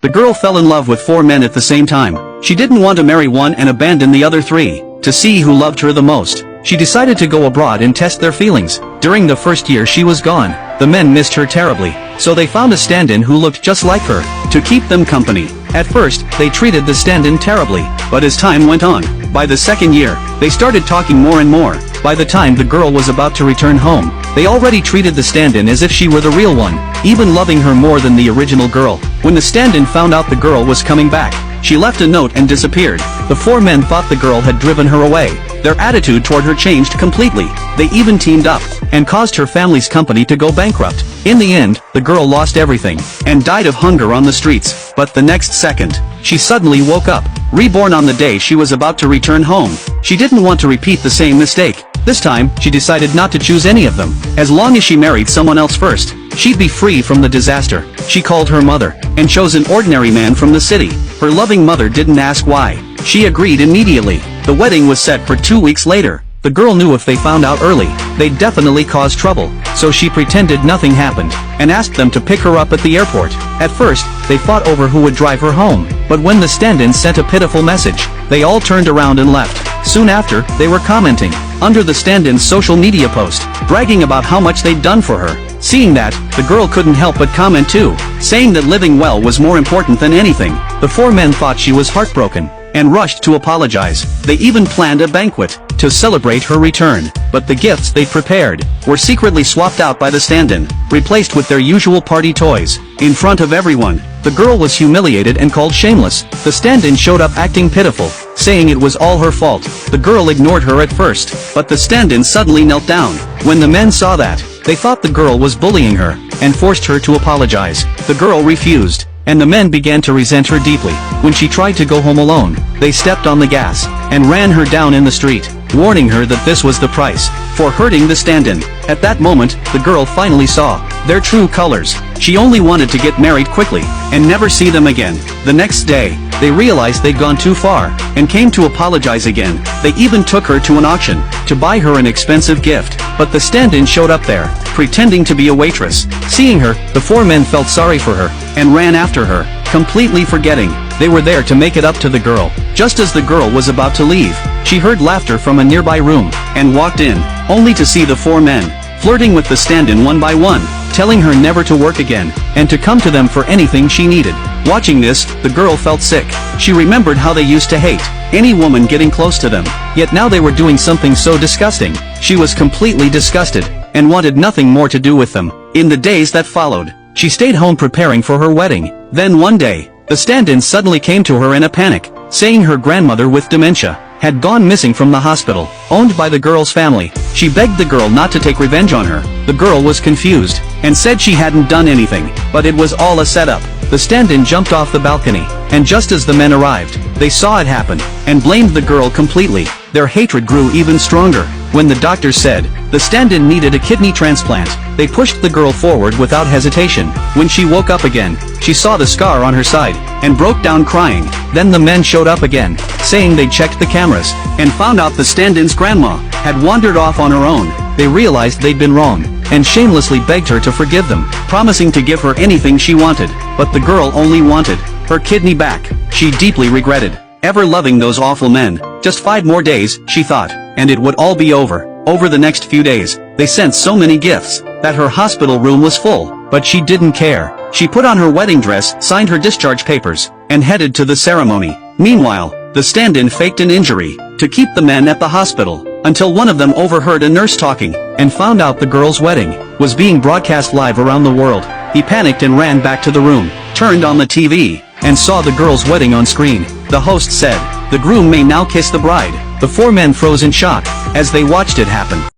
The girl fell in love with 4 men at the same time. She didn't want to marry one and abandon the other 3. To see who loved her the most, she decided to go abroad and test their feelings. During the first year she was gone, the men missed her terribly, so they found a stand-in who looked just like her, to keep them company. At first, they treated the stand-in terribly, but as time went on, by the second year, they started talking more and more. By the time the girl was about to return home, they already treated the stand-in as if she were the real one, even loving her more than the original girl. When the stand-in found out the girl was coming back, she left a note and disappeared. The 4 men thought the girl had driven her away. Their attitude toward her changed completely. They even teamed up, and caused her family's company to go bankrupt. In the end, the girl lost everything, and died of hunger on the streets. But the next second, she suddenly woke up, reborn on the day she was about to return home. She didn't want to repeat the same mistake. This time, she decided not to choose any of them. As long as she married someone else first, she'd be free from the disaster. She called her mother, and chose an ordinary man from the city. Her loving mother didn't ask why. She agreed immediately. The wedding was set for 2 weeks later. The girl knew if they found out early, they'd definitely cause trouble, so she pretended nothing happened, and asked them to pick her up at the airport. At first, they fought over who would drive her home, but when the stand-in sent a pitiful message, they all turned around and left. Soon after, they were commenting under the stand-in's social media post, bragging about how much they'd done for her. Seeing that, the girl couldn't help but comment too, saying that living well was more important than anything. The 4 men thought she was heartbroken, and rushed to apologize. They even planned a banquet to celebrate her return, but the gifts they prepared were secretly swapped out by the stand-in, replaced with their usual party toys. In front of everyone, the girl was humiliated and called shameless. The stand-in showed up acting pitiful, saying it was all her fault. The girl ignored her at first, but the stand-in suddenly knelt down. When the men saw that, they thought the girl was bullying her, and forced her to apologize. The girl refused, and the men began to resent her deeply. When she tried to go home alone, they stepped on the gas, and ran her down in the street, warning her that this was the price for hurting the stand-in. At that moment, the girl finally saw their true colors. She only wanted to get married quickly, and never see them again. The next day, they realized they'd gone too far, and came to apologize again. They even took her to an auction, to buy her an expensive gift, but the stand-in showed up there, pretending to be a waitress. Seeing her, the 4 men felt sorry for her, and ran after her, completely forgetting they were there to make it up to the girl. Just as the girl was about to leave, she heard laughter from a nearby room, and walked in, only to see the 4 men flirting with the stand-in one by one, telling her never to work again, and to come to them for anything she needed. Watching this, the girl felt sick. She remembered how they used to hate any woman getting close to them, yet now they were doing something so disgusting. She was completely disgusted, and wanted nothing more to do with them. In the days that followed, she stayed home preparing for her wedding. Then one day, the stand-in suddenly came to her in a panic, saying her grandmother with dementia had gone missing from the hospital, owned by the girl's family. She begged the girl not to take revenge on her. The girl was confused, and said she hadn't done anything, but it was all a setup. The stand-in jumped off the balcony, and just as the men arrived, they saw it happen, and blamed the girl completely. Their hatred grew even stronger. When the doctor said the stand-in needed a kidney transplant, they pushed the girl forward without hesitation. When she woke up again, she saw the scar on her side, and broke down crying. Then the men showed up again, saying they checked the cameras, and found out the stand-in's grandma had wandered off on her own. They realized they'd been wrong, and shamelessly begged her to forgive them, promising to give her anything she wanted. But the girl only wanted her kidney back. She deeply regretted ever loving those awful men. Just 5 more days, she thought, and it would all be over. Over the next few days, they sent so many gifts that her hospital room was full, but she didn't care. She put on her wedding dress, signed her discharge papers, and headed to the ceremony. Meanwhile, the stand-in faked an injury to keep the men at the hospital, until one of them overheard a nurse talking, and found out the girl's wedding was being broadcast live around the world. He panicked and ran back to the room, turned on the TV, and saw the girl's wedding on screen. The host said, "The groom may now kiss the bride." The 4 men froze in shock as they watched it happen.